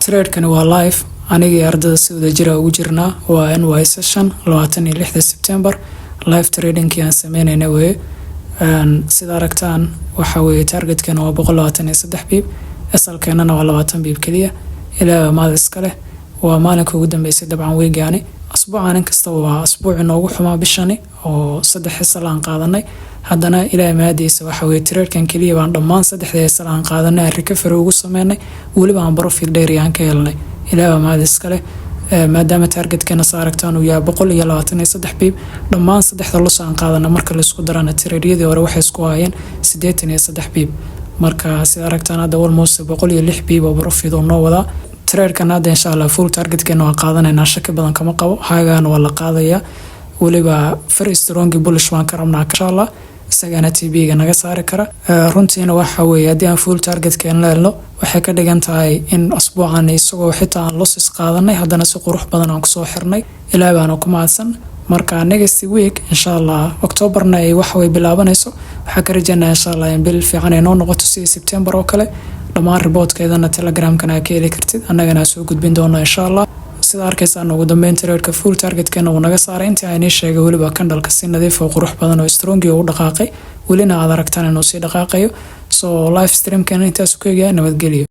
Trade-kan waa live anigii ardada si wada jira ugu jirnaa waa NY session 26 September live trading-kii aan sameynayna weeye sida aragtaan waxa weeye target-kan waa 123 bib asalkeennana waa 20 bib kaliya ilaa maal iska leh waa maalinka ugu dambeysay dabcan weegaani asbuucan kasta waa asbuuc inoogu xumaa bishani oo 3 xisal aan qaadanay haddana ilaa maadiisa waxa weeye trade-kan kaliya baan dhammaan 3 xisal aan qaadanay recovery ugu sameynay waliba aan profit dheeri aan ka helnay ilaa maal iska leh maadaama target-kana saaragtaan uu yahay 123 bib dhammaan 3 los aan qaadanay marka la isku darana trade-yadii hore waxay isku hayeen 83 bib marka sida aragtaan hadda almost 106 bib oo profit oo noo wada trade-kan hadda insha Allah full target-keena waa qaadanayna shaki badan kama qabo haagaan waa la qaadaya waliba very strong bullish waan ka rabnaa insha Allah isagana TB-ga naga saari kara runtiina waxa weeye haddii aan full target-keen la helno waxay ka dhigan tahay in asbuucan isagoo xitaa aan losses qaadanay haddana si qurux badan aan kusoo xirnay ilaa baan ku mahadsan marka next week insha Allah October-na ay wax way bilaabanayso waxa ka rajaynaa insha Allah in bil fiican ay noo noqoto si September oo kale dhammaan report-keedana Telegram-kana ka heli kartid annagana soo gudbin doono insha Allah sida arkaysaan ugu dambeyn trade-ka full target-keena uu naga saaray intii ay sheegay waliba candle-ka si nadiif oo qurux badan oo strong oo u dhaqaaqay walina aad aragtaan inuu si dhaqaaqayo so live stream-keena intaas ku eegaya nabadgelyo